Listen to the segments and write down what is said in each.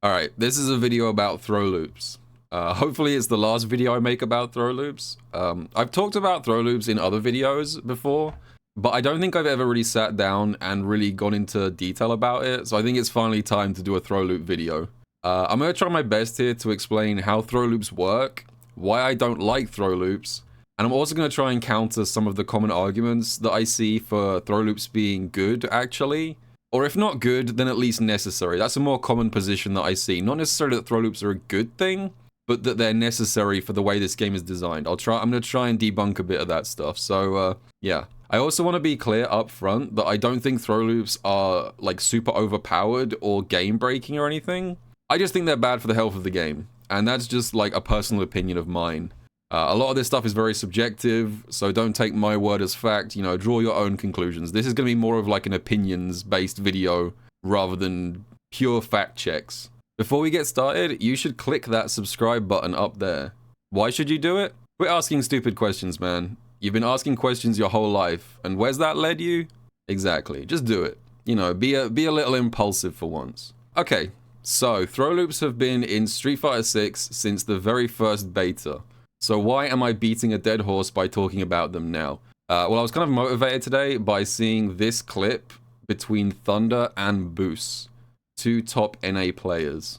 Alright, this is a video about throw loops. Hopefully it's the last video I make about throw loops. I've talked about throw loops in other videos before, but I don't think I've ever really sat down and really gone into detail about it, so I think it's finally time to do a throw loop video. I'm going to try my best here to explain how throw loops work, why I don't like throw loops, and I'm also going to try and counter some of the common arguments that I see for throw loops being good, actually. Or if not good, then at least necessary. That's a more common position that I see. Not necessarily that throw loops are a good thing, but that they're necessary for the way this game is designed. I'm going to try and debunk a bit of that stuff. So, yeah. I also want to be clear up front that I don't think throw loops are, like, super overpowered or game-breaking or anything. I just think they're bad for the health of the game. And that's just, like, a personal opinion of mine. A lot of this stuff is very subjective, so don't take my word as fact, you know, draw your own conclusions. This is going to be more of like an opinions-based video rather than pure fact checks. Before we get started, you should click that subscribe button up there. Why should you do it? Quit asking stupid questions, man. You've been asking questions your whole life, and where's that led you? Exactly, just do it. You know, be a little impulsive for once. Okay, so throw loops have been in Street Fighter 6 since the very first beta. So why am I beating a dead horse by talking about them now? Well, I was kind of motivated today by seeing this clip between Thunder and Boos, two top NA players.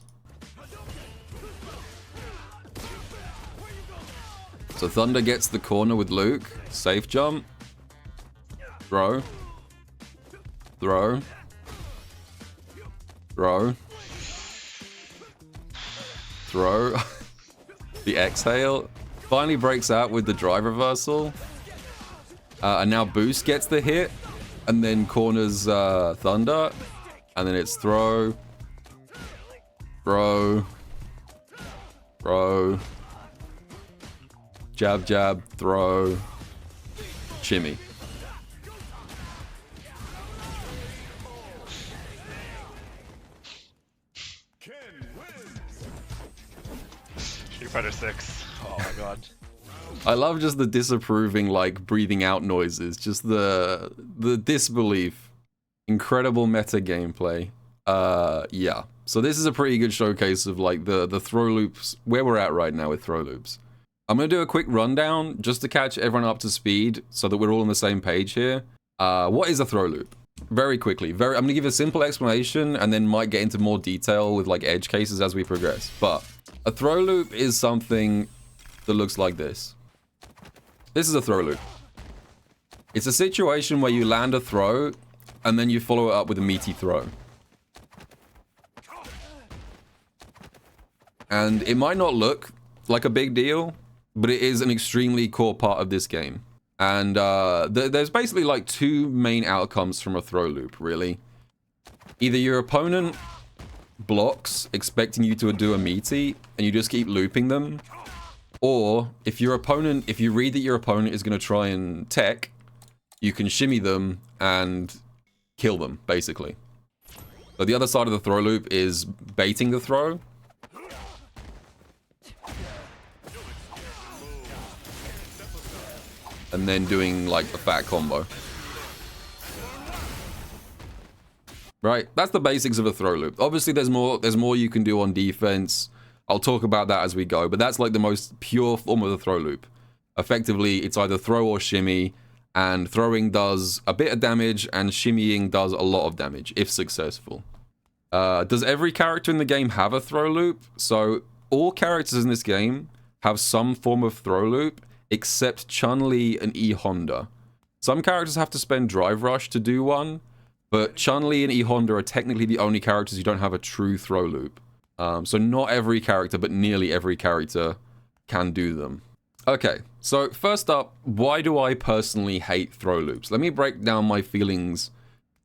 So Thunder gets the corner with Luke, safe jump, throw, throw, throw, throw, the exhale. Finally breaks out with the drive reversal. And now Boost gets the hit. And then corners Thunder. And then it's throw. Throw. Throw. Jab, jab, throw. Shimmy. Street Fighter 6. Oh my god. I love just the disapproving, like, breathing out noises. Just the disbelief. Incredible meta gameplay. Yeah. So this is a pretty good showcase of, like, the throw loops, where we're at right now with throw loops. I'm going to do a quick rundown just to catch everyone up to speed so that we're all on the same page here. What is a throw loop? Very quickly. I'm going to give a simple explanation and then might get into more detail with, like, edge cases as we progress. But a throw loop is something that looks like this. This is a throw loop. It's a situation where you land a throw and then you follow it up with a meaty throw. And it might not look like a big deal, but it is an extremely core part of this game. And there's basically like two main outcomes from a throw loop, really. Either your opponent blocks expecting you to do a meaty and you just keep looping them, or if you read that your opponent is going to try and tech, you can shimmy them and kill them, basically. So the other side of the throw loop is baiting the throw. And then doing, like, a fat combo. Right, that's the basics of a throw loop. Obviously, there's more you can do on defense. I'll talk about that as we go, but that's like the most pure form of the throw loop. Effectively, it's either throw or shimmy, and throwing does a bit of damage, and shimmying does a lot of damage, if successful. Does every character in the game have a throw loop? So, all characters in this game have some form of throw loop, except Chun-Li and E Honda. Some characters have to spend Drive Rush to do one, but Chun-Li and E Honda are technically the only characters who don't have a true throw loop. So not every character, but nearly every character can do them. Okay, so first up, why do I personally hate throw loops? Let me break down my feelings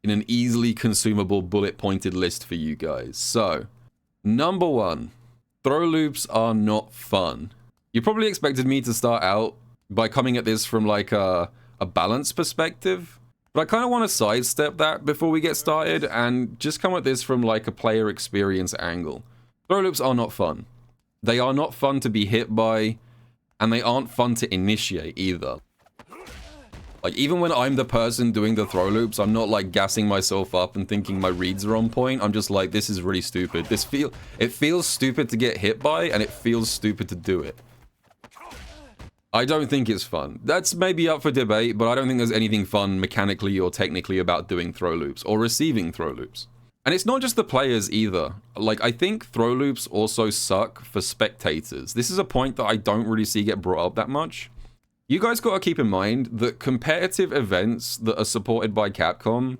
in an easily consumable bullet-pointed list for you guys. So, number one, throw loops are not fun. You probably expected me to start out by coming at this from like a balance perspective, but I kind of want to sidestep that before we get started and just come at this from like a player experience angle. Throw loops are not fun. They are not fun to be hit by, and they aren't fun to initiate either. Like, even when I'm the person doing the throw loops, I'm not, like, gassing myself up and thinking my reads are on point. I'm just like, this is really stupid. It feels stupid to get hit by, and it feels stupid to do it. I don't think it's fun. That's maybe up for debate, but I don't think there's anything fun mechanically or technically about doing throw loops or receiving throw loops. And it's not just the players either. Like, I think throw loops also suck for spectators. This is a point that I don't really see get brought up that much. You guys got to keep in mind that competitive events that are supported by Capcom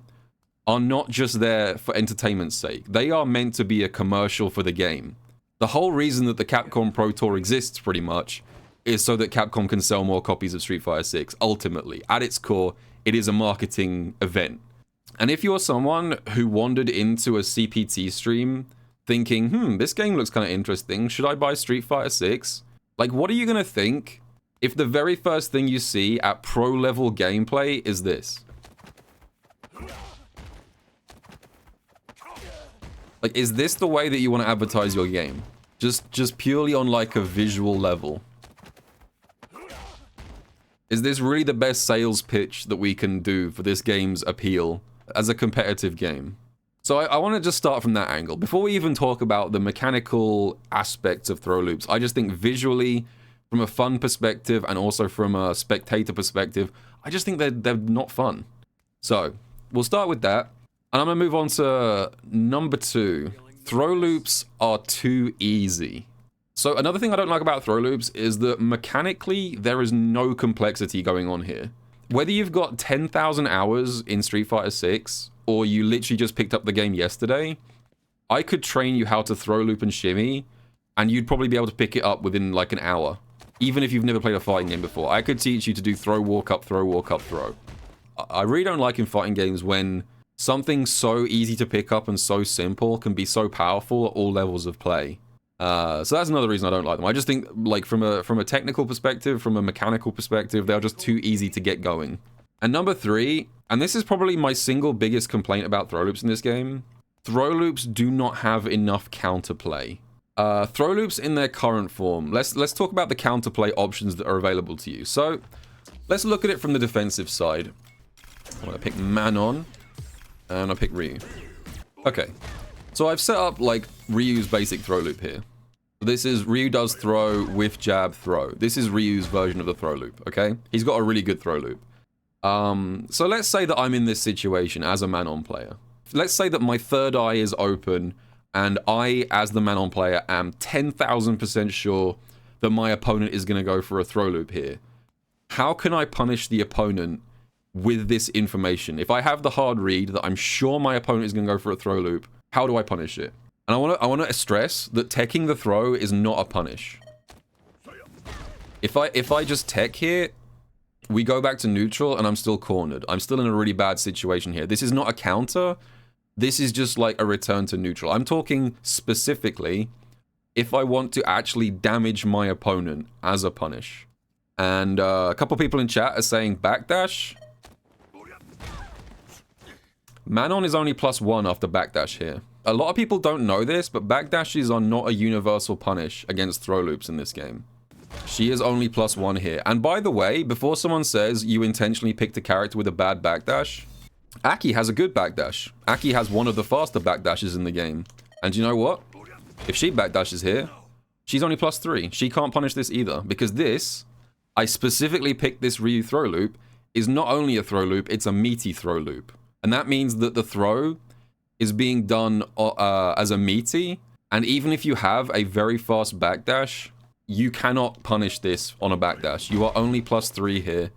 are not just there for entertainment's sake. They are meant to be a commercial for the game. The whole reason that the Capcom Pro Tour exists, pretty much, is so that Capcom can sell more copies of Street Fighter 6. Ultimately, at its core, it is a marketing event. And if you're someone who wandered into a CPT stream thinking, this game looks kind of interesting, should I buy Street Fighter 6? Like, what are you going to think if the very first thing you see at pro-level gameplay is this? Like, is this the way that you want to advertise your game? Just purely on, like, a visual level? Is this really the best sales pitch that we can do for this game's appeal as a competitive game? So I want to just start from that angle. Before we even talk about the mechanical aspects of throw loops, I just think visually, from a fun perspective and also from a spectator perspective, I just think they're not fun. So we'll start with that. And I'm going to move on to number 2. Throw loops are too easy. So another thing I don't like about throw loops is that mechanically, there is no complexity going on here. Whether you've got 10,000 hours in Street Fighter 6, or you literally just picked up the game yesterday, I could train you how to throw loop and shimmy, and you'd probably be able to pick it up within like an hour. Even if you've never played a fighting game before, I could teach you to do throw, walk up, throw, walk up, throw. I really don't like in fighting games when something so easy to pick up and so simple can be so powerful at all levels of play. So that's another reason I don't like them. I just think, like, from a technical perspective, from a mechanical perspective, they're just too easy to get going. And number 3, and this is probably my single biggest complaint about throw loops in this game, throw loops do not have enough counterplay. Throw loops in their current form. Let's talk about the counterplay options that are available to you. So let's look at it from the defensive side. I'm gonna pick Manon, and I'll pick Ryu. Okay. So I've set up, like, Ryu's basic throw loop here. This is Ryu does throw, whiff, jab, throw. This is Ryu's version of the throw loop, okay? He's got a really good throw loop. So let's say that I'm in this situation as a Manon player. Let's say that my third eye is open, and I, as the Manon player, am 10,000% sure that my opponent is going to go for a throw loop here. How can I punish the opponent with this information? If I have the hard read that I'm sure my opponent is going to go for a throw loop, how do I punish it? And I want to stress that teching the throw is not a punish. If I just tech here, we go back to neutral and I'm still cornered. I'm still in a really bad situation here. This is not a counter. This is just like a return to neutral. I'm talking specifically if I want to actually damage my opponent as a punish. And a couple people in chat are saying backdash. Manon is only +1 after backdash here. A lot of people don't know this, but backdashes are not a universal punish against throw loops in this game. She is only +1 here. And by the way, before someone says you intentionally picked a character with a bad backdash, Aki has a good backdash. Aki has one of the faster backdashes in the game. And you know what? If she backdashes here, she's only +3. She can't punish this either, because this, I specifically picked this Ryu throw loop, is not only a throw loop, it's a meaty throw loop. And that means that the throw is being done as a meaty, and even if you have a very fast backdash, you cannot punish this on a backdash. You are only +3 here,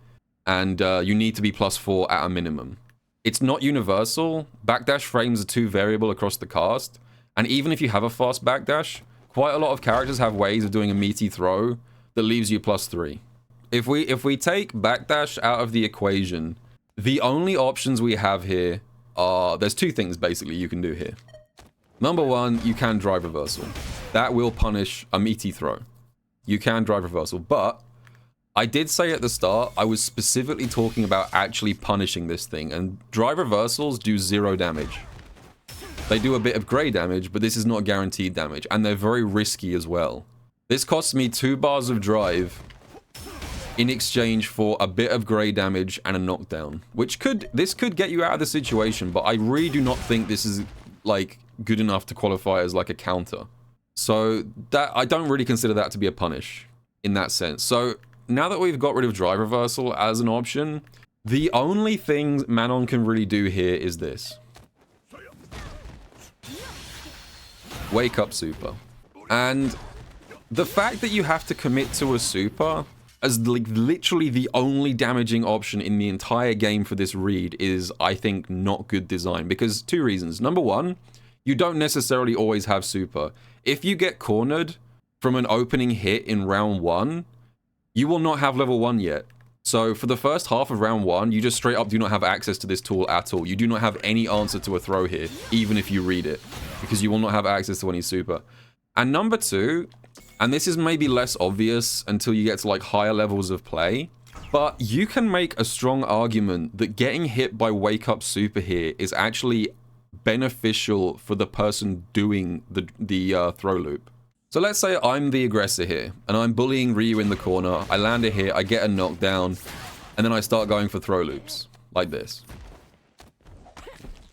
and you need to be +4 at a minimum. It's not universal. Backdash frames are too variable across the cast, and even if you have a fast backdash, quite a lot of characters have ways of doing a meaty throw that leaves you +3. If we take backdash out of the equation, the only options we have here are, there's 2 things basically you can do here. Number 1, you can drive reversal. That will punish a meaty throw. You can drive reversal, but I did say at the start, I was specifically talking about actually punishing this thing, and drive reversals do 0 damage. They do a bit of grey damage, but this is not guaranteed damage, and they're very risky as well. This costs me 2 bars of drive in exchange for a bit of grey damage and a knockdown, which this could get you out of the situation, but I really do not think this is like good enough to qualify as like a counter. So that I don't really consider that to be a punish in that sense. So now that we've got rid of drive reversal as an option, the only thing Manon can really do here is this. Wake up super. And the fact that you have to commit to a super as like literally the only damaging option in the entire game for this read is, I think, not good design, because two reasons. Number one, you don't necessarily always have super. If you get cornered from an opening hit in round 1, you will not have level 1 yet. So for the first half of round 1, you just straight up do not have access to this tool at all. You do not have any answer to a throw here, even if you read it, because you will not have access to any super. And number two, and this is maybe less obvious until you get to like higher levels of play, but you can make a strong argument that getting hit by wake up super here is actually beneficial for the person doing the throw loop. So let's say I'm the aggressor here, and I'm bullying Ryu in the corner, I land a hit, I get a knockdown, and then I start going for throw loops, like this.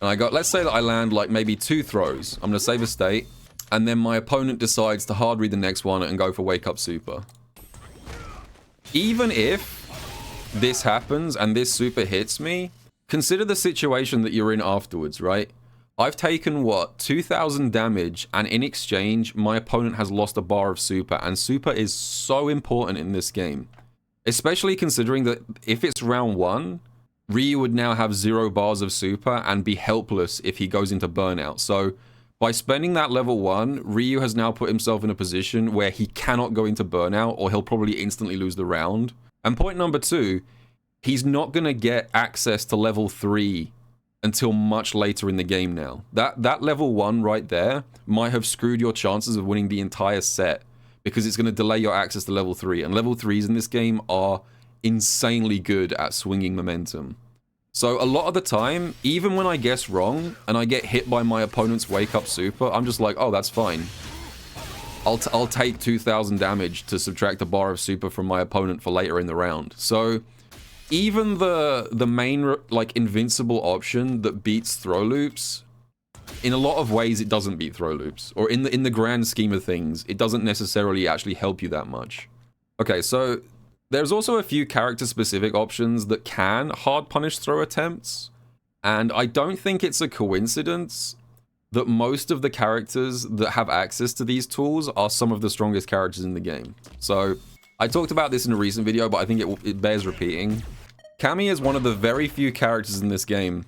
And let's say that I land like maybe 2 throws, I'm gonna save a state, and then my opponent decides to hard read the next one and go for wake up super. Even if this happens and this super hits me, consider the situation that you're in afterwards, right? I've taken, what, 2,000 damage, and in exchange, my opponent has lost a bar of super, and super is so important in this game. Especially considering that if it's round 1, Ryu would now have 0 bars of super and be helpless if he goes into burnout. So by spending that level 1, Ryu has now put himself in a position where he cannot go into burnout, or he'll probably instantly lose the round. And point number 2, he's not going to get access to level 3 until much later in the game now. That level 1 right there might have screwed your chances of winning the entire set, because it's going to delay your access to level 3. And level 3s in this game are insanely good at swinging momentum. So a lot of the time, even when I guess wrong and I get hit by my opponent's wake up super, I'm just like, oh, that's fine. I'll take 2,000 damage to subtract a bar of super from my opponent for later in the round. So even the main like invincible option that beats throw loops, in a lot of ways it doesn't beat throw loops, or in the grand scheme of things, it doesn't necessarily actually help you that much. Okay, so there's also a few character-specific options that can hard punish throw attempts, and I don't think it's a coincidence that most of the characters that have access to these tools are some of the strongest characters in the game. So I talked about this in a recent video, but I think it bears repeating. Cammy is one of the very few characters in this game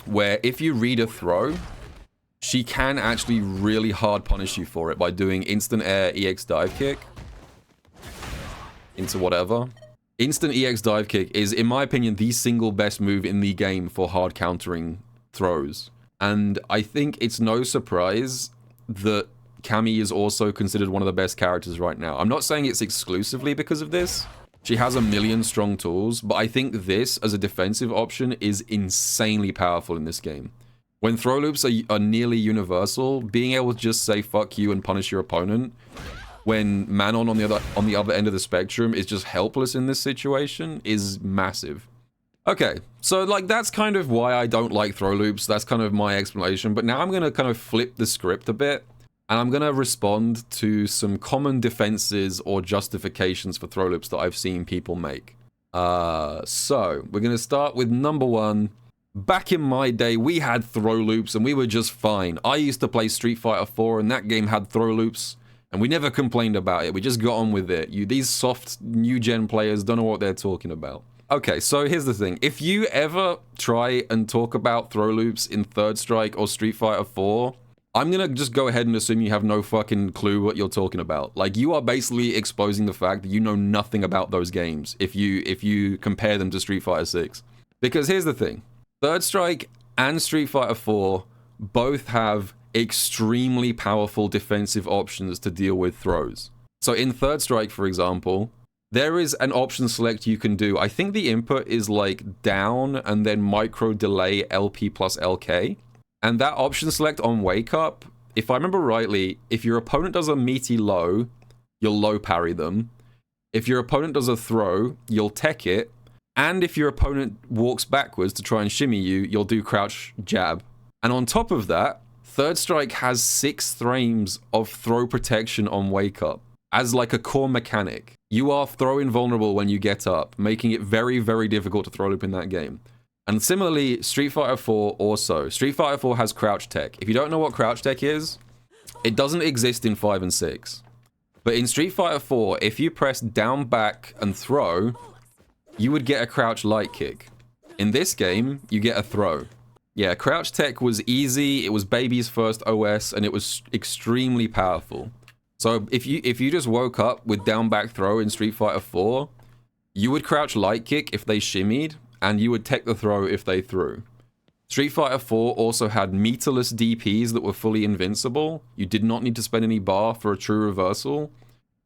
where if you read a throw, she can actually really hard punish you for it by doing instant air EX dive kick into whatever. Instant EX dive kick is, in my opinion, the single best move in the game for hard countering throws. And I think it's no surprise that Cammy is also considered one of the best characters right now. I'm not saying it's exclusively because of this. She has a million strong tools, but I think this, as a defensive option, is insanely powerful in this game. When throw loops are nearly universal, being able to just say fuck you and punish your opponent, when Manon on the other end of the spectrum is just helpless in this situation, is massive. Okay, so like that's kind of why I don't like throw loops. That's kind of my explanation, but now I'm going to kind of flip the script a bit, and I'm going to respond to some common defenses or justifications for throw loops that I've seen people make. So we're going to start with number 1. Back in my day, we had throw loops and we were just fine. I used to play Street Fighter 4 and that game had throw loops, and we never complained about it. We just got on with it. These soft new gen players don't know what they're talking about. Okay, so here's the thing. If you ever try and talk about throw loops in Third Strike or Street Fighter 4, I'm gonna just go ahead and assume you have no fucking clue what you're talking about. Like, you are basically exposing the fact that you know nothing about those games if you compare them to Street Fighter 6. Because here's the thing. Third Strike and Street Fighter 4 both have extremely powerful defensive options to deal with throws. So in Third Strike, for example, there is an option select you can do. I think the input is like down and then micro delay LP plus LK. And that option select on wake up, if I remember rightly, if your opponent does a meaty low, you'll low parry them. If your opponent does a throw, you'll tech it. And if your opponent walks backwards to try and shimmy you, you'll do crouch jab. And on top of that, Third Strike has 6 frames of throw protection on wake up as like a core mechanic. You are throw invulnerable when you get up, making it very, very difficult to throw loop in that game. And similarly, Street Fighter 4 also. Street Fighter 4 has crouch tech. If you don't know what crouch tech is, it doesn't exist in 5 and 6. But in Street Fighter 4, if you press down, back, and throw, you would get a crouch light kick. In this game, you get a throw. Yeah, crouch tech was easy, it was baby's first OS, and it was extremely powerful. So if you just woke up with down, back, throw in Street Fighter 4, you would crouch light kick if they shimmied, and you would tech the throw if they threw. Street Fighter 4 also had meterless DPs that were fully invincible. You did not need to spend any bar for a true reversal.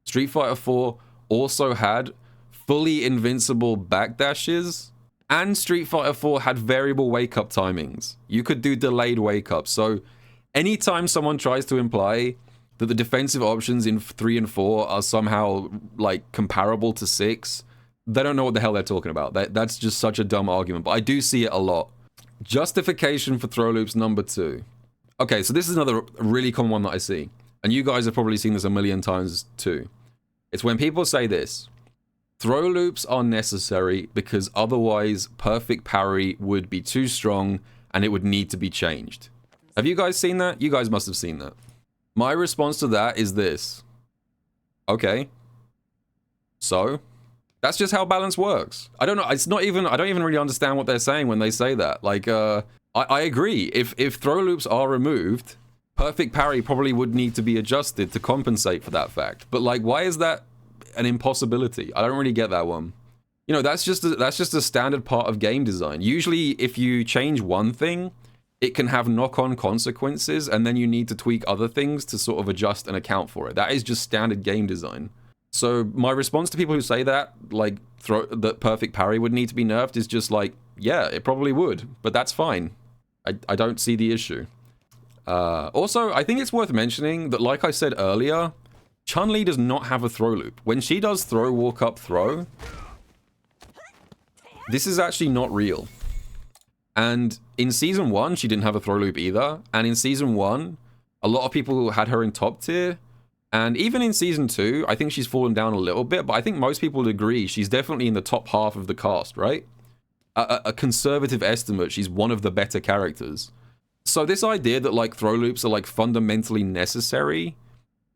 Street Fighter 4 also had fully invincible backdashes. And Street Fighter 4 had variable wake-up timings. You could do delayed wake-up. So anytime someone tries to imply that the defensive options in 3 and 4 are somehow like comparable to 6, they don't know what the hell they're talking about. That's just such a dumb argument. But I do see it a lot. Justification for throw loops number 2. Okay, so this is another really common one that I see. And you guys have probably seen this a million times too. It's when people say this. Throw loops are necessary because otherwise perfect parry would be too strong and it would need to be changed. Have you guys seen that? You guys must have seen that. My response to that is this. Okay. So, that's just how balance works. I don't know. I don't even really understand what they're saying when they say that. Like, I agree. If throw loops are removed, perfect parry probably would need to be adjusted to compensate for that fact. But like, why is that an impossibility? I don't really get that one. You know, that's just a standard part of game design. Usually, if you change one thing, it can have knock-on consequences, and then you need to tweak other things to sort of adjust and account for it. That is just standard game design. So my response to people who say that, like, that perfect parry would need to be nerfed is just like, yeah, it probably would, but that's fine. I don't see the issue. Also, I think it's worth mentioning that, like I said earlier, Chun-Li does not have a throw loop. When she does throw, walk up, throw, this is actually not real. And in Season 1, she didn't have a throw loop either. And in Season 1, a lot of people had her in top tier. And even in Season 2, I think she's fallen down a little bit, but I think most people would agree she's definitely in the top half of the cast, right? A conservative estimate, she's one of the better characters. So this idea that, like, throw loops are, like, fundamentally necessary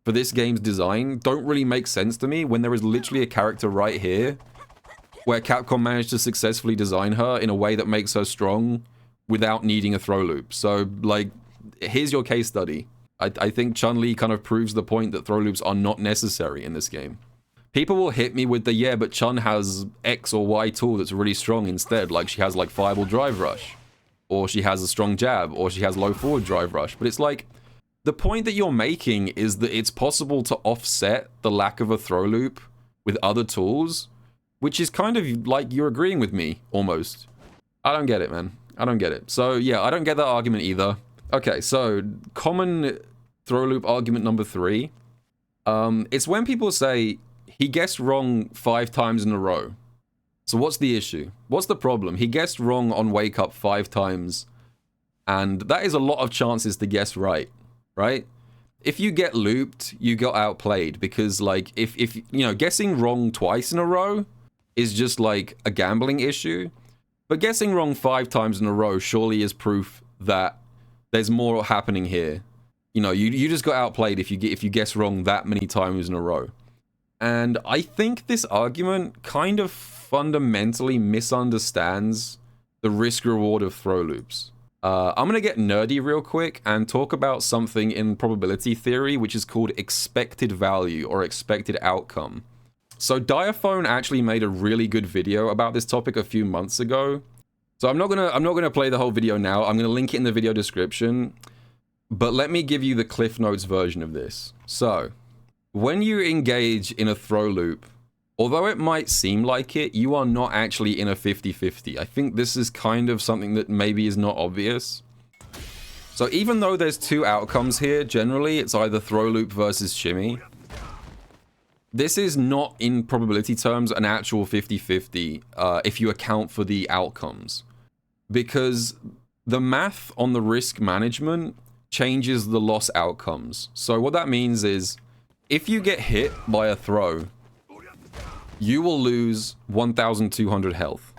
for this game's design don't really make sense to me when there is literally a character right here where Capcom managed to successfully design her in a way that makes her strong without needing a throw loop. So, like, here's your case study. I think Chun-Li kind of proves the point that throw loops are not necessary in this game. People will hit me with the, yeah, but Chun has X or Y tool that's really strong instead. Like, she has, like, Fireball Drive Rush. Or she has a strong jab. Or she has low forward drive rush. But it's like, the point that you're making is that it's possible to offset the lack of a throw loop with other tools, which is kind of like you're agreeing with me, almost. I don't get it, man. I don't get it. So, yeah, I don't get that argument either. Okay, so common throw loop argument number 3. It's when people say, he guessed wrong 5 times in a row. So what's the issue? What's the problem? He guessed wrong on wake up 5 times. And that is a lot of chances to guess right, right? If you get looped, you got outplayed. Because, like, if you know, guessing wrong twice in a row is just, like, a gambling issue. But guessing wrong 5 times in a row surely is proof that there's more happening here. You know, you just got outplayed if you guess wrong that many times in a row. And I think this argument kind of fundamentally misunderstands the risk-reward of throw loops. I'm gonna get nerdy real quick and talk about something in probability theory, which is called expected value or expected outcome. So Diaphone actually made a really good video about this topic a few months ago. So I'm not gonna play the whole video now. I'm gonna link it in the video description. But let me give you the Cliff Notes version of this. So, when you engage in a throw loop, although it might seem like it, you are not actually in a 50-50. I think this is kind of something that maybe is not obvious. So even though there's 2 outcomes here, generally it's either throw loop versus shimmy. This is not, in probability terms, an actual 50-50 if you account for the outcomes. Because the math on the risk management changes the loss outcomes. So what that means is, if you get hit by a throw, you will lose 1,200 health.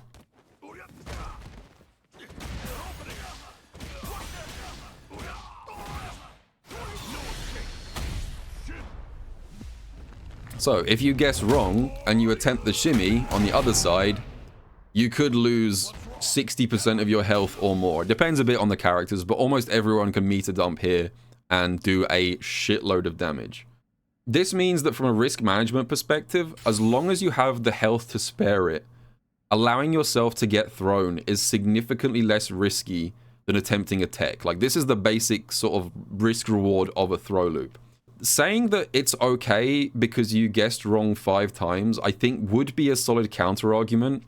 So, if you guess wrong, and you attempt the shimmy on the other side, you could lose 60% of your health or more. It depends a bit on the characters, but almost everyone can meter dump here and do a shitload of damage. This means that from a risk management perspective, as long as you have the health to spare it, allowing yourself to get thrown is significantly less risky than attempting a tech. Like, this is the basic sort of risk-reward of a throw loop. Saying that it's okay because you guessed wrong 5 times, I think would be a solid counter-argument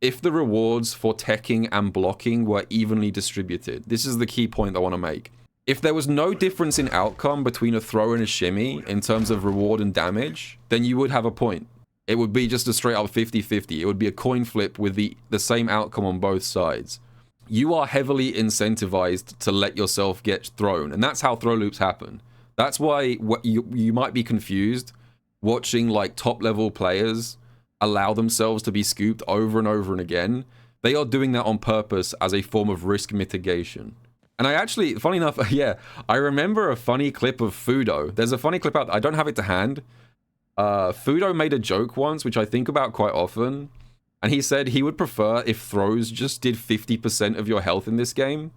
if the rewards for teching and blocking were evenly distributed. This is the key point I want to make. If there was no difference in outcome between a throw and a shimmy in terms of reward and damage, then you would have a point. It would be just a straight up 50-50. It would be a coin flip with the same outcome on both sides. You are heavily incentivized to let yourself get thrown, and that's how throw loops happen. That's why you might be confused watching like top level players allow themselves to be scooped over and over and again. They are doing that on purpose as a form of risk mitigation. And I actually, funny enough, yeah, I remember a funny clip of Fudo. There's a funny clip out, I don't have it to hand. Fudo made a joke once, which I think about quite often. And he said he would prefer if throws just did 50% of your health in this game,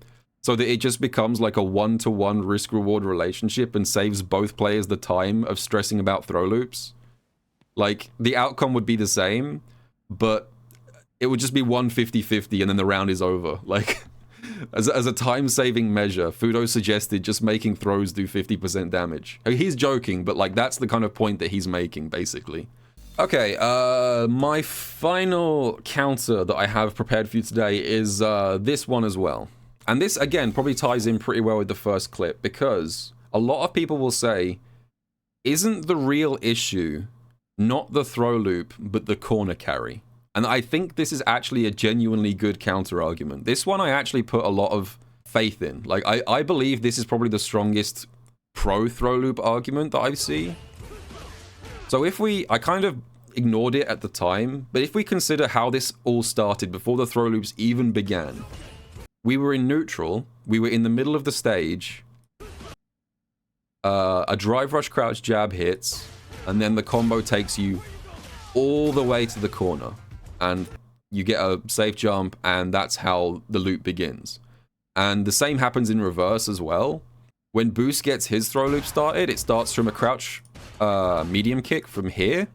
so that it just becomes like a one-to-one risk-reward relationship and saves both players the time of stressing about throw loops. Like, the outcome would be the same, but it would just be 1-50-50 and then the round is over. Like, as a time-saving measure, Fudo suggested just making throws do 50% damage. He's joking, but like, that's the kind of point that he's making, basically. Okay, my final counter that I have prepared for you today is this one as well. And this, again, probably ties in pretty well with the first clip, because a lot of people will say, isn't the real issue not the throw loop, but the corner carry? And I think this is actually a genuinely good counter-argument. This one I actually put a lot of faith in. Like, I believe this is probably the strongest pro-throw loop argument that I see. So if I kind of ignored it at the time, but if we consider how this all started before the throw loops even began, we were in neutral, we were in the middle of the stage, a drive rush crouch jab hits, and then the combo takes you all the way to the corner, and you get a safe jump, and that's how the loop begins. And the same happens in reverse as well. When Boost gets his throw loop started, it starts from a crouch medium kick from here,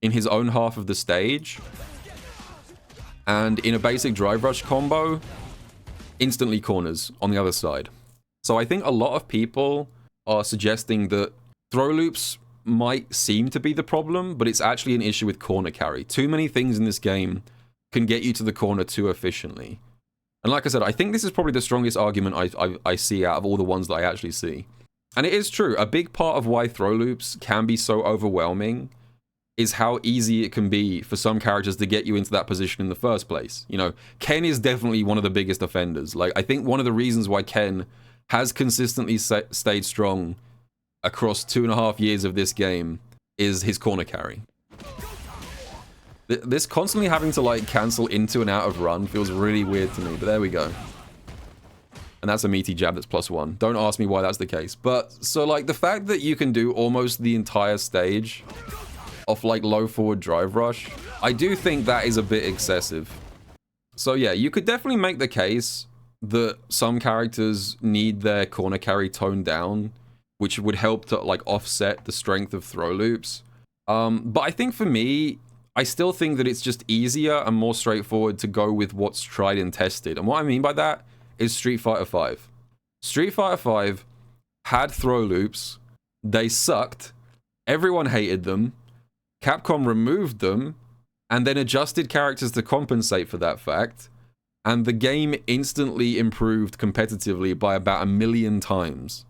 in his own half of the stage, and in a basic drive rush combo, instantly corners on the other side. So I think a lot of people are suggesting that throw loops might seem to be the problem, but it's actually an issue with corner carry. Too many things in this game can get you to the corner too efficiently. And like I said, I think this is probably the strongest argument I see out of all the ones that I actually see. And it is true, a big part of why throw loops can be so overwhelming is how easy it can be for some characters to get you into that position in the first place. You know, Ken is definitely one of the biggest offenders. Like, I think one of the reasons why Ken has consistently stayed strong across 2.5 years of this game is his corner carry. This constantly having to, like, cancel into and out of run feels really weird to me, but there we go. And that's a meaty jab that's +1. Don't ask me why that's the case. But, so, like, the fact that you can do almost the entire stage off like low forward drive rush, I do think that is a bit excessive. So yeah, you could definitely make the case that some characters need their corner carry toned down, which would help to like offset the strength of throw loops. But I think for me, I still think that it's just easier and more straightforward to go with what's tried and tested. And what I mean by that is Street Fighter V. Street Fighter V had throw loops, they sucked, everyone hated them, Capcom removed them, and then adjusted characters to compensate for that fact, and the game instantly improved competitively by about 1 million times.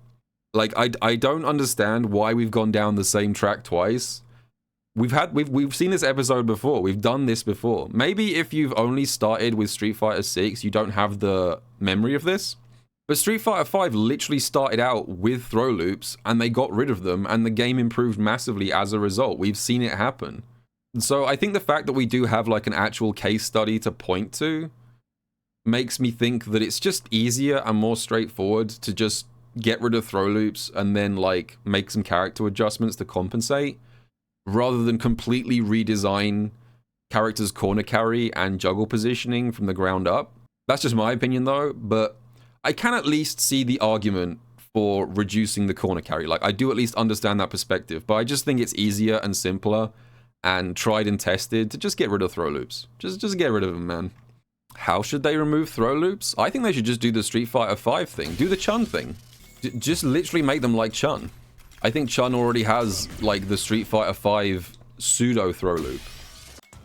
Like, I don't understand why we've gone down the same track twice, we've seen this episode before. We've done this before. Maybe if you've only started with Street Fighter 6, you don't have the memory of this. But Street Fighter 5 literally started out with throw loops, and they got rid of them, and the game improved massively as a result. We've seen it happen. So I think the fact that we do have like an actual case study to point to makes me think that it's just easier and more straightforward to just get rid of throw loops and then like make some character adjustments to compensate, rather than completely redesign characters' corner carry and juggle positioning from the ground up. That's just my opinion though, but I can at least see the argument for reducing the corner carry. Like, I do at least understand that perspective, but I just think it's easier and simpler and tried and tested to just get rid of throw loops. Just get rid of them, man. How should they remove throw loops? I think they should just do the Street Fighter 5 thing. Do the Chun thing. Just literally make them like Chun. I think Chun already has, like, the Street Fighter 5 pseudo throw loop.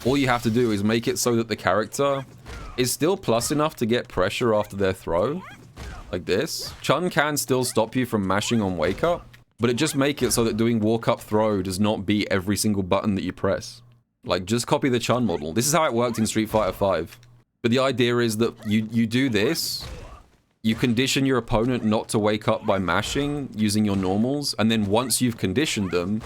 All you have to do is make it so that the character is still plus enough to get pressure after their throw. Like this. Chun can still stop you from mashing on wake up, but just make it so that doing walk up throw does not be every single button that you press. Like, just copy the Chun model. This is how it worked in Street Fighter 5. But the idea is that you do this, you condition your opponent not to wake up by mashing using your normals, and then once you've conditioned them,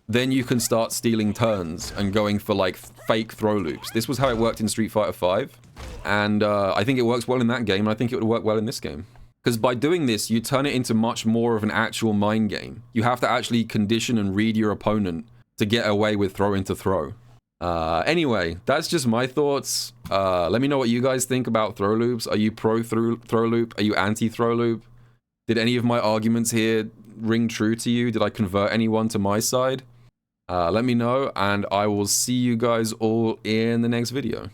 then you can start stealing turns and going for like fake throw loops. This was how it worked in Street Fighter 5, and I think it works well in that game, and I think it would work well in this game. Because by doing this, you turn it into much more of an actual mind game. You have to actually condition and read your opponent to get away with throw into throw. Anyway, that's just my thoughts. Let me know what you guys think about throw loops. Are you pro throw loop? Are you anti throw loop? Did any of my arguments here ring true to you? Did I convert anyone to my side? Let me know, and I will see you guys all in the next video.